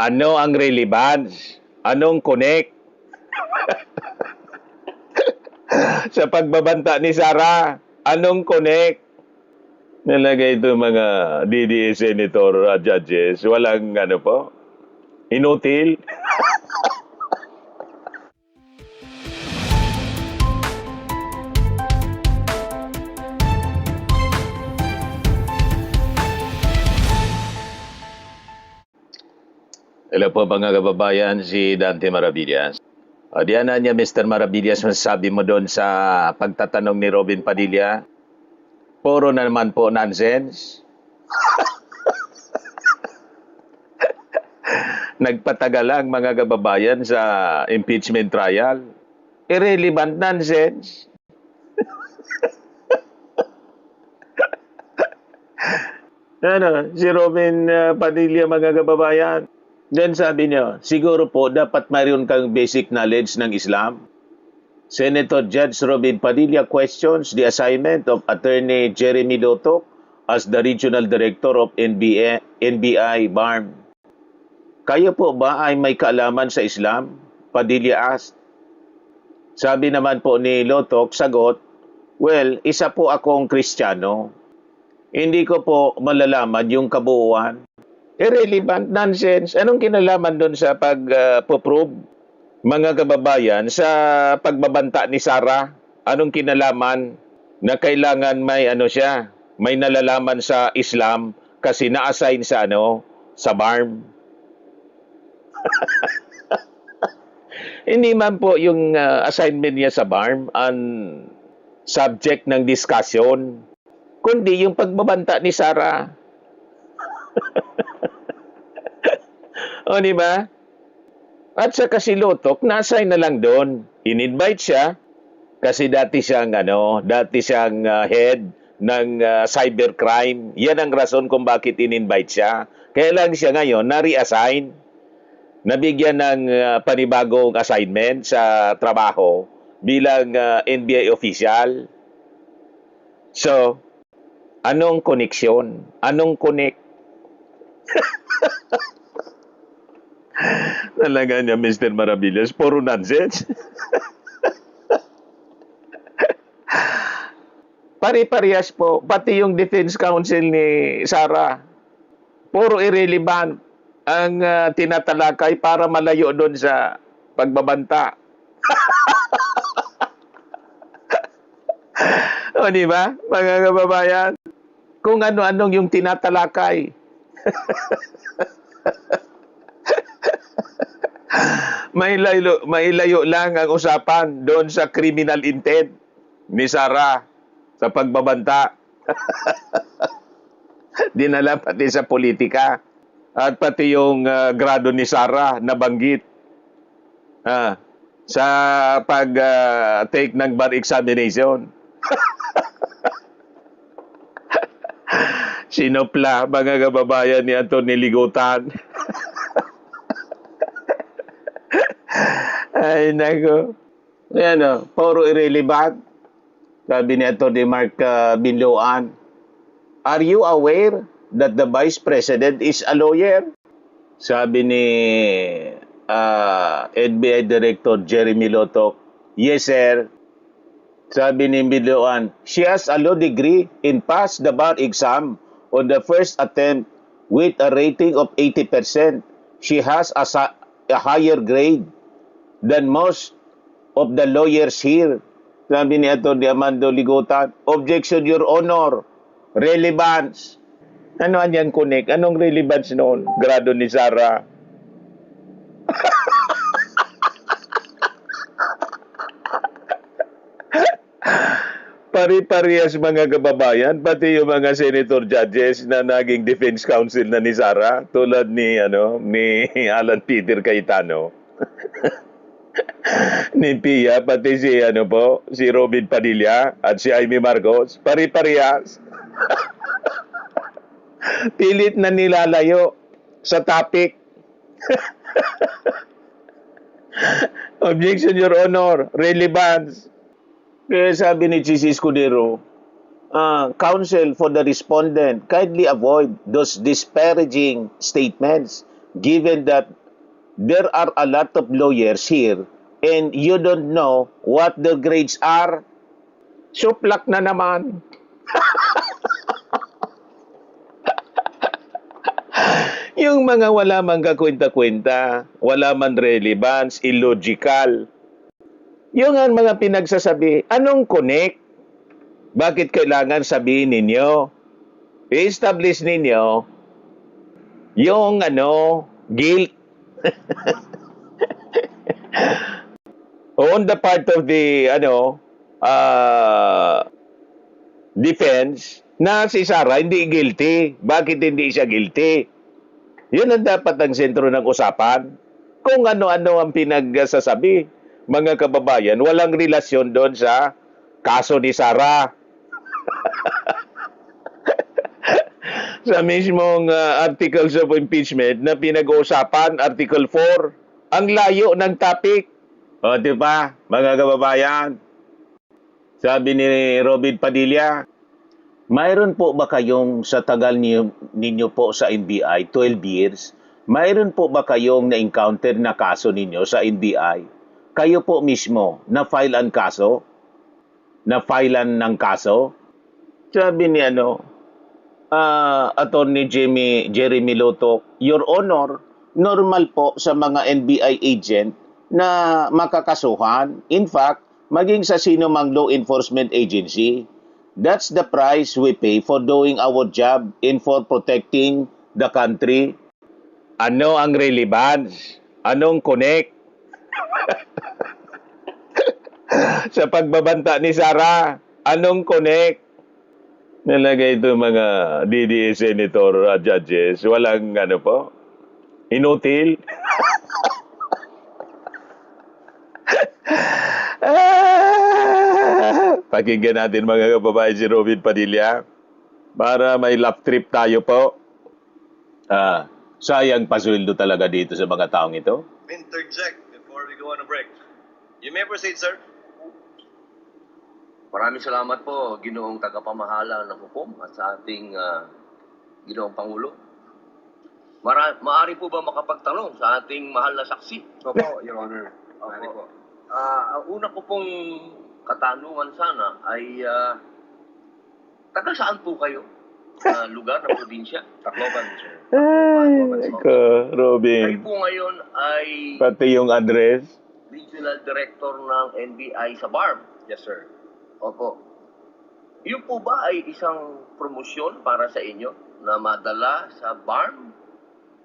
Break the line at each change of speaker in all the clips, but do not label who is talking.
Ano ang relevance? Anong connect sa pagbabanta ni Sara? Anong connect? Nalagay ito mga DDS senator at judges. Walang ano po? Inutil? Hello po mga kababayan, si Dante Maravillas. Diyan na niya Mr. Maravillas, masasabi mo doon sa pagtatanong ni Robin Padilla, puro na naman po nonsense. Nagpatagal lang mga kababayan sa impeachment trial. Irrelevant nonsense. Ano, si Robin Padilla mga kababayan. Then sabi niya, siguro po dapat mayroon kang basic knowledge ng Islam. Senator Judge Robin Padilla questions the assignment of Attorney Jeremy Dotok as the Regional Director of NBI BARM. Kayo po ba ay may kaalaman sa Islam? Padilla asked. Sabi naman po ni Lotok, sagot, well, isa po akong Kristiyano. Hindi ko po malalaman yung kabuuan. Irrelevant nonsense. Anong kinalaman doon sa pag-prove, mga kababayan, sa pagbabanta ni Sara? Anong kinalaman na kailangan may siya, may nalalaman sa Islam kasi na-assign sa sa BARM? Hindi man po yung assignment niya sa BARM ang subject ng discussion, kundi yung pagbabanta ni Sara. O, di ba? At saka si Lotok, na-assign na lang doon. In-invite siya kasi dati siyang head ng cybercrime. Yan ang rason kung bakit in-invite siya. Kaya lang siya ngayon na-reassign. Nabigyan ng panibagong assignment sa trabaho bilang NBI official. So, anong koneksyon? Anong connect? Talaga niya, Mr. Maravillas, puro nonsense. Pari-parehas po, pati yung defense counsel ni Sara, puro irrelevant ang tinatalakay para malayo doon sa pagbabanta. O, di ba, mga kababayan? Kung ano-anong yung tinatalakay. Mailayo lang ang usapan doon sa criminal intent ni Sara sa pagbabanta. Dinala pati sa politika at pati yung grado ni Sara nabanggit sa pag-take ng bar examination. Sinopla mga kababayan ni Atty. Ligutan. Ay, nako. Ayan puro irrelevant. Sabi ni Atty. Mark Binloan, are you aware that the Vice President is a lawyer? Sabi ni NBI Director Jeremy Lotok, yes, sir. Sabi ni Binloan, she has a law degree and passed the bar exam on the first attempt with a rating of 80%. She has a higher grade than most of the lawyers here. Sabi ni Atty. Amando Ligutan, objection, Your Honor. Relevance. Ano yan, connect? Anong relevance noon? Grado ni Sara. Pari-parehas mga kababayan, pati yung mga senator judges na naging defense counsel na ni Sara, tulad ni Alan Peter Cayetano. Ni Pia, pati si Robin Padilla at si Amy Marcos, pari-parehas. Pilit na nilalayo sa topic. Objection, Your Honor. Relevance. Kaya sabi ni Chis Escudero, counsel for the respondent, kindly avoid those disparaging statements given that there are a lot of lawyers here and you don't know what their grades are, suplak na naman. Yung mga wala man kakwenta-kwenta, wala man relevance, illogical. Yung ang mga pinagsasabi, anong connect? Bakit kailangan sabihin ninyo? I-establish ninyo yung guilt on the part of the defense na si Sara hindi guilty. Bakit hindi siya guilty? Yun ang dapat ang sentro ng usapan. Kung ano-ano ang pinagsasabi, mga kababayan, walang relasyon doon sa kaso ni Sara. Sa mismong articles of impeachment na pinag-uusapan, Article 4, ang layo ng topic. O, di ba, mga kababayan? Sabi ni Robin Padilla, mayroon po ba kayong sa tagal ninyo po sa NBI, 12 years, mayroon po ba kayong na-encounter na kaso ninyo sa NBI? Kayo po mismo na-file ang kaso? Na-filean ng kaso? Sabi ni Attorney Jeremy Loto, Your Honor, normal po sa mga NBI agent na makakasuhan. In fact, maging sa sino mang law enforcement agency. That's the price we pay for doing our job and for protecting the country. Ano ang relevance? Anong connect? Sa pagbabanta ni Sara, anong connect? Nalagay ito mga DDA senator judges, walang po, inutil. Pakinggan natin mga kababayan si Robin Padilla para may lap trip tayo po. Sayang pasweldo talaga dito sa mga taong ito.
Interject before we go on a break. You may proceed, sir.
Maraming salamat po, Ginoong Tagapamahala ng Hukom at sa ating Ginoong Pangulo. Maaari po ba makapagtanong sa ating mahal na saksi?
Opo, Your Honor. Maaari po.
Ang una ko pong katanungan sana ay taga saan po kayo? Lugar na probinsya?
Tacloban, sir.
Ay, Robin.
Kayo po ngayon ay
Pati yung address.
Regional Director ng NBI sa BARM.
Yes, sir.
Opo. Yun po ba ay isang promosyon para sa inyo na madala sa BARM?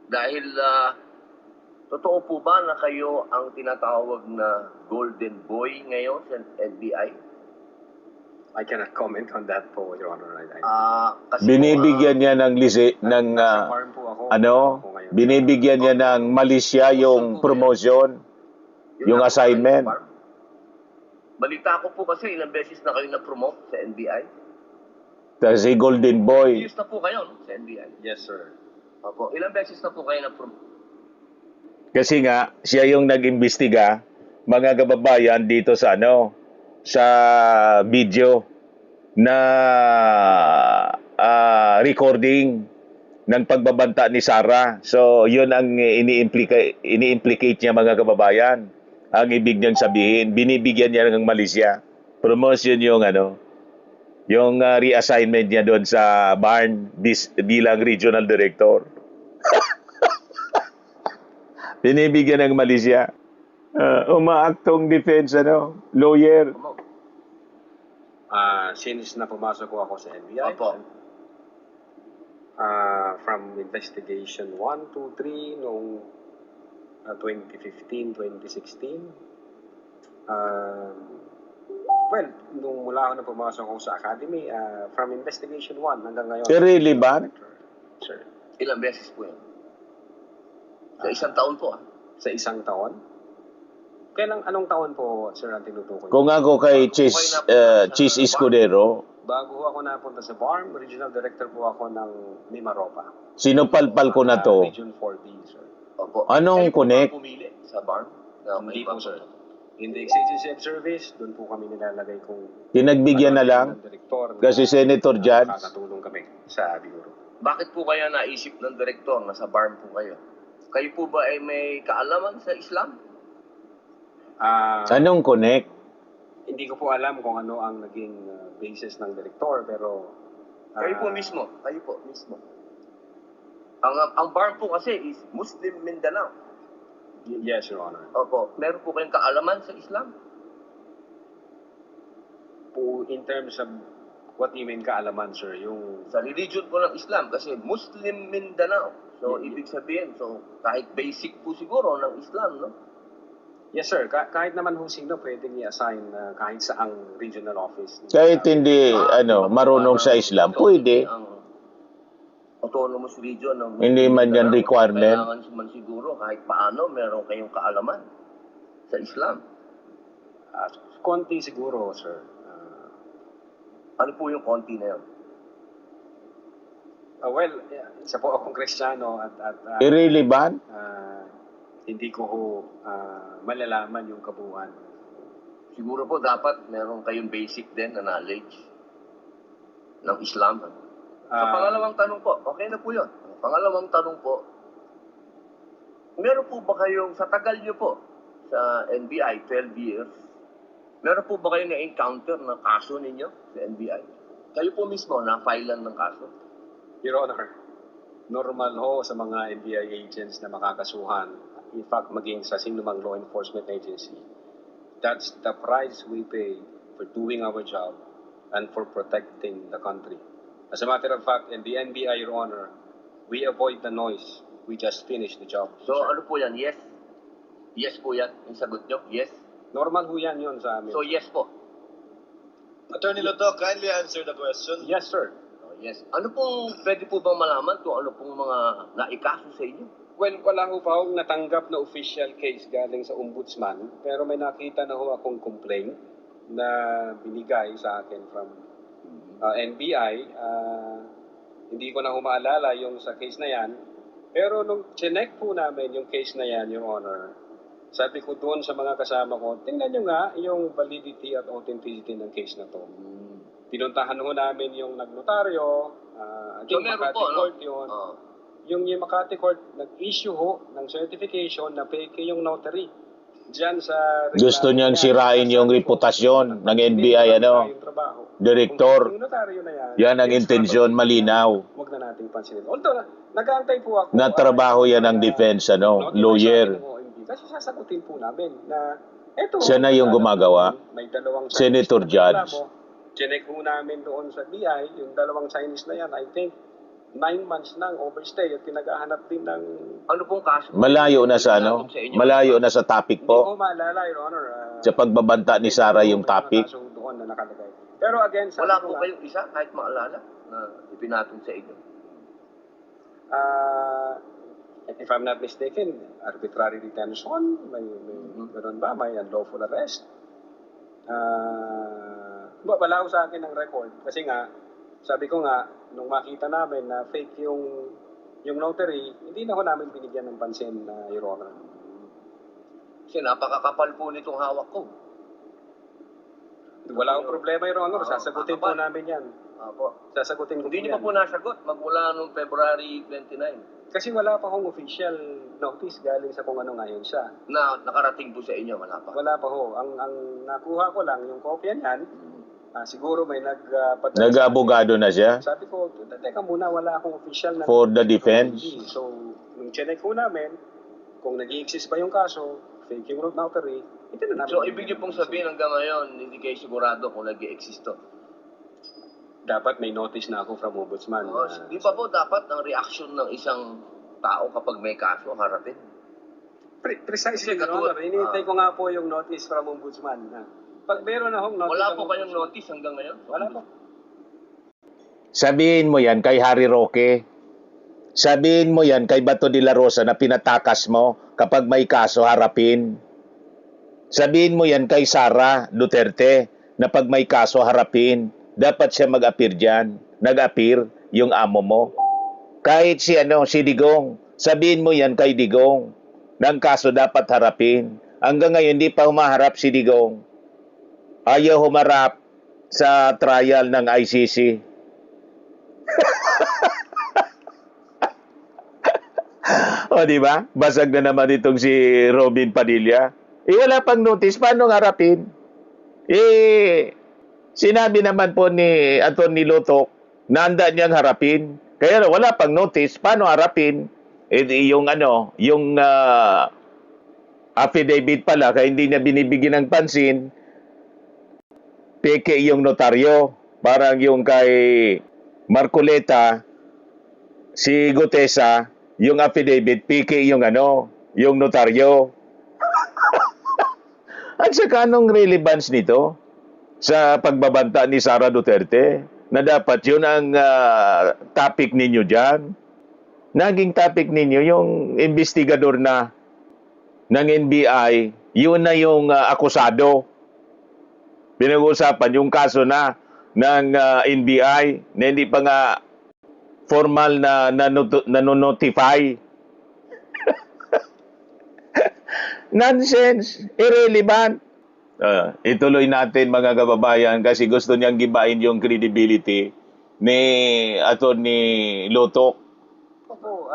Dahil totoo po ba na kayo ang tinatawag na Golden Boy ngayon sa NBI?
I cannot comment on that po, Your Honor.
Kasi
Binibigyan niya ng
nasa farm po ako. Ako ngayon.
binibigyan niya ng Malaysia yung promotion, yung assignment.
Balita ko po kasi ilang beses na kayo na-promote sa NBI.
Kasi Golden Boy.
Years na po kayo no, sa NBI.
Yes, sir.
Opo, ilang beses na po kayo na-promote.
Kasi nga, siya yung nag-imbestiga, mga kababayan, dito sa sa video na recording ng pagbabanta ni Sara. So, yun ang ini-implicate niya, mga kababayan. Ang ibig niyang sabihin, binibigyan niya ng Malaysia. Promotion yung yung reassignment niya doon sa BARN bilang regional director. Binibigyan ng Malaysia. Umaaktong defense lawyer.
Since na pumasok ko ako sa NBI,
Opo.
from investigation 1, 2, 3, noong 2015, 2016, well, nung mula ako na pumasok ako sa academy, from investigation 1 hanggang ngayon.
Irrelevant?
Sir.
Ilang beses po yun? Sa isang taon po
Sa isang taon? Anong taon po, sir, ang tinutukoy?
Kung ako kay Cheese Escudero,
Bago ako napunta sa BARM, regional director po ako ng Mimaropa.
sinupalpal ko na to.
Region 4B, sir.
Opo.
Anong
Kayo po ba
connect?
pumili sa BARM?
Hindi po, sir. In the exigency of service, doon po kami nilalagay kung
Pinagbigyan na lang
direktor
kasi Senator Judge.
Kakatulong kami sa bureau.
Bakit po kaya naisip ng direktor na sa BARM po kayo? Kayo po ba ay may kaalaman sa Islam?
Anong connect?
Hindi ko po alam kung ano ang naging basis ng direktor, pero
Kayo po mismo. Ang BARM po kasi is Muslim Mindanao.
Yes, Your Honor.
Opo. Meron po kayong kaalaman sa Islam?
Po, in terms of what you mean kaalaman, sir, yung
Sa religion po ng Islam kasi Muslim Mindanao. So, ibig sabihin, kahit basic po siguro ng Islam, no?
yes, sir. Kahit naman ho sino pwedeng i-assign kahit saang regional office.
Kahit hindi marunong sa Islam, pwede.
Ang autonomous region ng
Hindi man yan requirement.
Kailangan man siguro kahit paano meron kayong kaalaman sa Islam.
Konti siguro, sir.
Ano po yung konti na yun?
Well, isa po akong Kristiyano at
Irrelevant?
hindi ko ho malalaman yung kabuuan.
Siguro po dapat meron kayong basic din na knowledge ng Islam. Sa pangalawang tanong po, okay na po yun. Pangalawang tanong po, meron po ba kayong, sa tagal nyo po, sa NBI, 12 years, meron po ba kayong na-encounter na kaso ninyo sa NBI? Kayo po mismo, na-filean ng kaso?
Your Honor, normal ho sa mga NBI agents na makakasuhan, in fact, maging sa sinumang law enforcement agency, that's the price we pay for doing our job and for protecting the country. As a matter of fact, in the NBI, Your Honor, we avoid the noise. We just finish the job.
So, ano po yan? Yes? Yes po yan? Yung sagot nyo? Yes?
Normal ho yan yun sa amin.
So, yes po?
Attorney Lodo, kindly answer the question.
Yes, sir.
Oh, yes. Ano pong, pwede po bang malaman kung ano pong mga naikaso sa inyo?
Well, wala ho pa akong natanggap na official case galing sa ombudsman, pero may nakita na ho akong complaint na binigay sa akin from NBI. Hindi ko na ho maalala yung sa case na yan, pero nung chinek po namin yung case na yan, Your Honor, sabi ko doon sa mga kasama ko, tingnan nyo nga yung validity at authenticity ng case na to. Pinuntahan ho namin yung nagnotaryo,
So,
yung
meron
Makati
po, no?
Court yun. Yung Makati Court, nag-issue ho ng certification na fake yung notary. Diyan sa...
Gusto niyang sirain yung reputasyon ng NBI, Direktor.
Yung notaryo na yan,
Yan ang intensyon, malinaw.
huwag na nating pansinin. Although, nag-aantay po ako.
Na trabaho yan ng defense, lawyer.
Kasi sasagutin po namin na eto.
Siya na yung gumagawa.
May dalawang
Senator
Chinese
Judge.
na reklamo. Chinek ho namin doon sa BI, yung dalawang Chinese na yan, I think, 9 months nang overstay at pinaghahanap din ng...
Ano pong kaso?
Malayo na sa malayo na sa topic
Hindi ko
po.
maalala, Your Honor.
Sa pagbabanta ni Sarah yung topic.
May mga kaso doon na nakalagay. Pero again, sabi
Wala
ko
po
nga,
kayong isa kahit maalala na ipinatong sa inyo?
if I'm not mistaken, arbitrary detention, may ganun ba? May unlawful arrest. Wala ko sa akin ng record. Kasi nga, sabi ko nga, nung makita namin na fake yung notary, hindi na ho namin binigyan ng pansin, Your Honor.
Kasi napakakapal po nitong hawak ko.
Wala akong problema, Your Honor. Sasagutin po namin yan.
Apo.
Sasagutin ko po
Hindi
yan.
niyo pa po nasagot magmula noong February 29
Kasi wala pa hong official notice galing sa kung ano ngayon siya.
na nakarating po sa inyo. Wala pa.
Wala pa ho. Ang nakuha ko lang, yung kopya niyan, siguro may nagpadala.
Nag-abogado na siya
Sabi ko, teka muna, wala akong official na...
for the defense.
So, nung chinek ko namin, kung nag-i-exist ba yung kaso, fake yung notary, ito na namin.
So, ibig niyo pong sabihin hanggang ngayon, hindi kayo sigurado kung nag-i-exist to.
Dapat may notice na ako from ombudsman.
Di ba po dapat ang reaction ng isang tao kapag may kaso, harapin?
Precisely,
Kasi
Your Honor. Hinihintay ko nga po yung notice from ombudsman. Pag meron na hong notice...
Wala
from
po kayong
ombudsman,
notice hanggang ngayon?
Wala po.
Sabihin mo yan kay Harry Roque. Sabihin mo yan kay Bato de la Rosa na pinatakas mo kapag may kaso harapin. Sabihin mo yan kay Sara Duterte na pag may kaso harapin. Dapat siya mag-appear dyan. Nag-appear yung amo mo. Kahit si Digong. Sabihin mo yan kay Digong. Nang kaso dapat harapin. Hanggang ngayon, hindi pa humaharap si Digong. Ayaw humarap sa trial ng ICC. O, di ba? Basag na naman itong si Robin Padilla. Wala pang notice. Paano harapin? Sinabi naman po ni Atty. Lotok na handa niyang harapin. Kaya wala pang notice. Paano harapin? Yung affidavit pala, kaya hindi niya binibigyan ng pansin, peke yung notaryo. Parang yung kay Marcoleta, si Gutesa, yung affidavit, peke yung yung notaryo. At saka anong relevance nito sa pagbabanta ni Sara Duterte? Na dapat yun ang topic ninyo dyan. Naging topic ninyo yung investigador na ng NBI, yun na yung akusado. Pinag-uusapan yung kaso na ng NBI na hindi pa nga formal na nanonotify. Nonsense, irrelevant. Ituloy natin mga kababayan kasi gusto niyang gibain yung credibility ni Atty. Lotok.
Opo,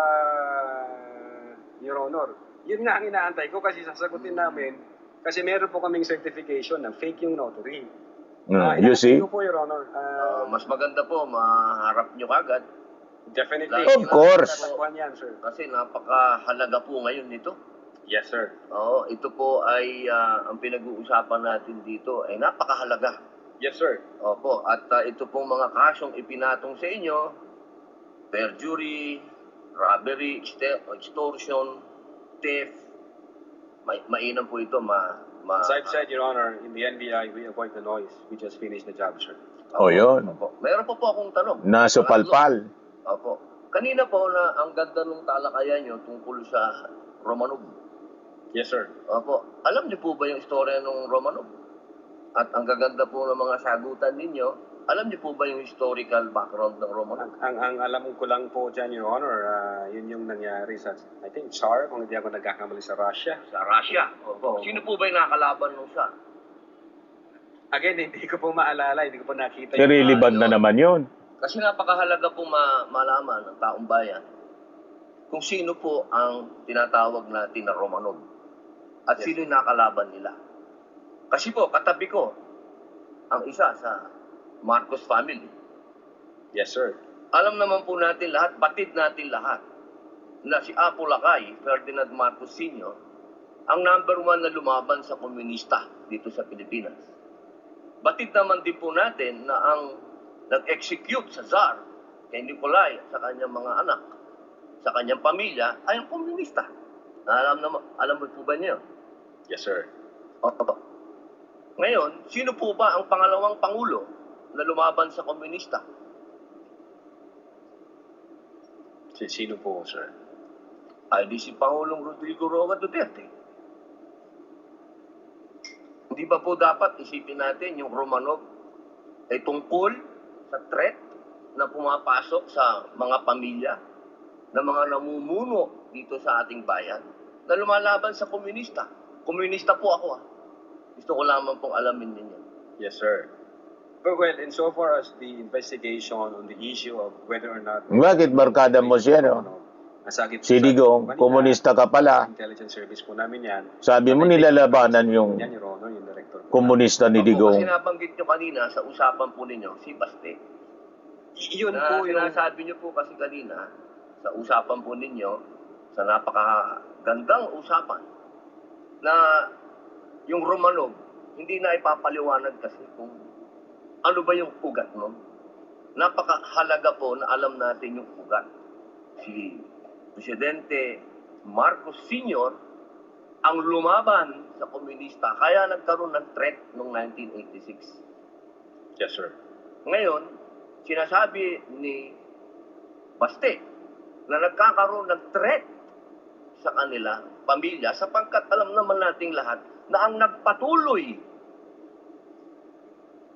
Your Honor. Yun nga ang inaantay ko kasi sasagutin namin kasi meron po kaming certification na fake yung notary.
You see?
Inaantay ko po, Your Honor.
Mas maganda po, maharap nyo kagad.
Definitely.
Of course.
Tatagpuan yan, sir.
Kasi napakahalaga po ngayon nito.
Yes, sir.
Oo, ito po ay ang pinag-uusapan natin dito ay napakahalaga.
Yes, sir.
Opo, at ito pong mga kasong ipinatong sa inyo, perjury, robbery, extortion, theft, mainam po ito
As I've said, Your Honor, in the NBI, we avoid the noise. We just finish the job, sir.
Yun.
Opo. Meron po akong tanong.
Nasupalpal.
Opo. Kanina po na ang ganda ng talakayan nyo tungkol sa Romanov.
Yes, sir.
Opo. Alam niyo po ba yung istorya ng Romanov? At ang gaganda po ng mga sagutan ninyo, alam niyo po ba yung historical background ng Romanov?
Ang alam ko lang po dyan, Your Honor, yun yung nangyari sa, I think, Tsar, kung hindi ako nagkakamali sa Russia.
Sa Russia. Opo. Sino po ba yung nakalaban nung Tsar?
Again, hindi ko po maalala, hindi ko po nakita.
Irrelevant na naman yun.
Kasi napakahalaga po malaman ng taong bayan kung sino po ang tinatawag natin na Romanov. At sino yung nakalaban nila. Kasi po, katabi ko, ang isa sa Marcos family.
Yes, sir.
Alam naman po natin lahat, batid natin lahat, na si Apo Lakay, Ferdinand Marcos Sr., ang number 1 na lumaban sa komunista dito sa Pilipinas. Batid naman din po natin na ang nag-execute sa Tsar, kay Nikolai, sa kanyang mga anak, sa kanyang pamilya, ay ang komunista. Alam mo po ba niyo?
Yes, sir.
Opo. Ngayon, sino po ba ang pangalawang pangulo na lumaban sa komunista?
Sino po, sir?
Ay di si Pangulong Rodrigo Roa Duterte. Hindi ba po dapat isipin natin yung Romanov ay tungkol sa threat na pumapasok sa mga pamilya na mga namumuno dito sa ating bayan na lumalaban sa komunista. Komunista po ako . Gusto ko lamang pong alamin ninyo.
Yes, sir. But well, insofar as the investigation on the issue of whether or not...
Bakit barkada mo siya, no?
Nasagip
Si Digong, komunista ka pala.
Intelligence service po namin yan.
Sabi mo nilalabanan yung
Yan, Your Honor, yung director.
komunista ni
Kasi
Digong.
nabanggit nyo kanina sa usapan po ninyo, si Baste.
Yun
Na
po yung...
sinasabi nyo po kasi kanina, sa usapan po ninyo, sa napakagandang usapan, na yung Romanov, hindi na ipapaliwanag kasi kung ano ba yung ugat nun. Napakahalaga po na alam natin yung ugat. Si Presidente Marcos Sr. ang lumaban sa komunista, kaya nagkaroon ng threat noong 1986.
Yes, sir.
Ngayon, sinasabi ni Baste na nagkakaroon ng threat sa kanila, pamilya, sapagkat alam naman nating lahat na ang nagpatuloy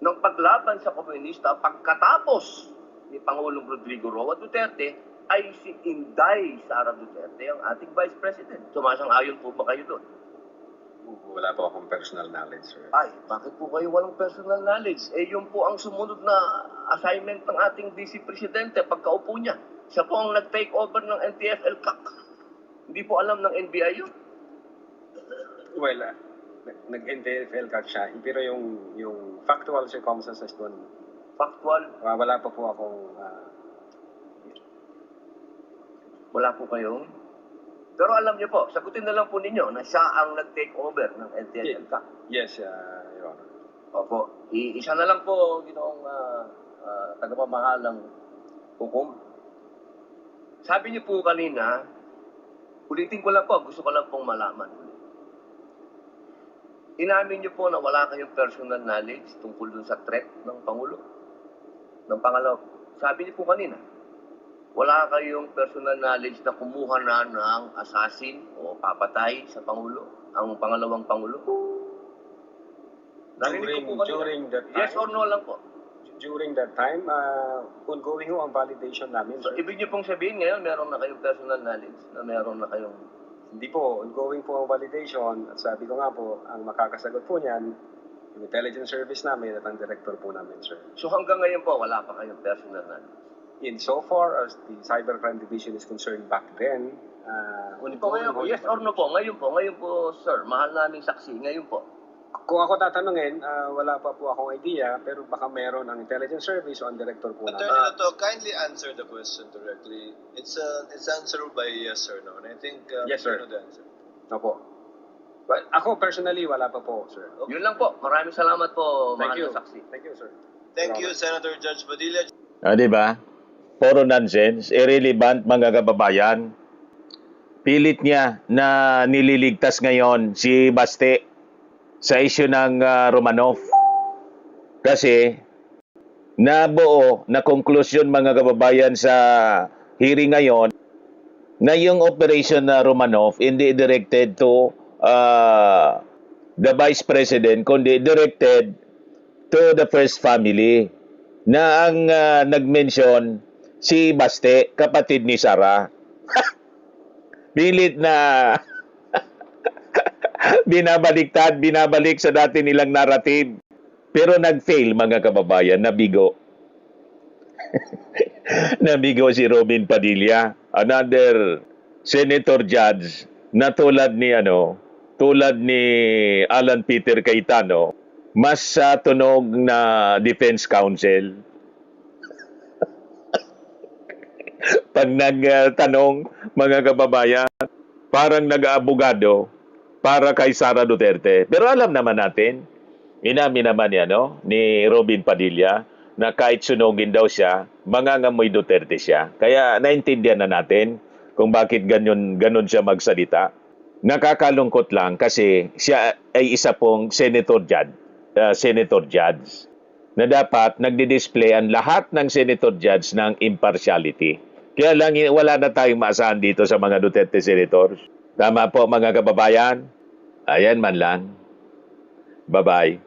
ng paglaban sa komunista pagkatapos ni Pangulong Rodrigo Roa Duterte ay si Inday Sara Duterte, ang ating Vice President. Sumasang-ayon po ba kayo doon?
Wala po akong personal knowledge, sir.
Ay, bakit po kayo walang personal knowledge? Yun po ang sumunod na assignment ng ating Vice Presidente pagkaupo niya. Siya po ang nag-take over ng NTF-ELCAC. Hindi po alam ng NBI yun.
Well, nag-NTFL ka siya, pero yung factual circumstances doon,
Factual,
wala pa po akong
wala po kayong. Pero alam niyo po, sagutin na lang po ninyo na siya ang nag-take over ng NTFL ka.
yes, Your Honor.
Opo. Isa na lang po, ginoong tagapamahalang ng hukom. Sabi niyo po kanina, ulitin ko lang po, gusto ko lang pong malaman. Inamin niyo po na wala kayong personal knowledge tungkol dun sa threat ng Pangulo. Ng pangalawa, sabi niyo po kanina, wala kayong personal knowledge na kumuha na ng assassin o papatay sa Pangulo, ang pangalawang Pangulo. Narinig ko po kanina.
During that time,
Yes or no lang po.
during that time, ongoing ho ang validation namin.
So,
Sir.
ibig niyo pong sabihin ngayon, meron na kayong personal knowledge, na meron na kayong...
Hindi po, ongoing po ang validation. At sabi ko nga po, ang makakasagot po niyan, yung intelligence service namin at ang director po namin, sir.
So, hanggang ngayon po, wala pa kayong personal knowledge.
In so far as the cybercrime division is concerned back then,
Po, ngayon po, yes or no po, ngayon po, sir, mahal naming saksi, ngayon po.
Kung ako tatanungin, wala pa po akong idea, pero baka meron ang intelligence service o ang director po namin.
Attorney Lato, kindly answer the question directly. It's answerable by yes or no. And I think
Yes, sir.
you know the answer.
Opo. But ako personally, wala pa po, sir.
Yun lang po, maraming salamat po,
Thank
mahal
you.
na saksi.
Thank you, sir.
Thank you, Senator Judge Padilla.
Di ba? Puro nonsense, irrelevant mga kababayan. Pilit niya na nililigtas ngayon si Baste sa issue ng Romanov. Kasi nabuo na conclusion mga kababayan sa hearing ngayon na yung operation na Romanov hindi directed to the Vice President kundi directed to the first family na ang nag-mention si Baste, kapatid ni Sara. Pilit na binabalik sa dati nilang narrative. Pero nag-fail mga kababayan, nabigo. Nabigo si Robin Padilla, another senator judge na tulad ni Alan Peter Cayetano, mas tunog na defense counsel. Pag nagtanong mga kababayan, parang nag-aabogado para kay Sara Duterte. Pero alam naman natin, inamin naman ni Robin Padilla na kahit sunugin daw siya, mangangamoy Duterte siya. Kaya naintindihan na natin kung bakit ganun siya magsalita. Nakakalungkot lang kasi siya ay isa pong senator judge na dapat nagdi-display ang lahat ng senator judge ng impartiality. Kaya lang wala na tayong maasahan dito sa mga Duterte senators. Tama po mga kababayan? Ayan man lang. Bye-bye.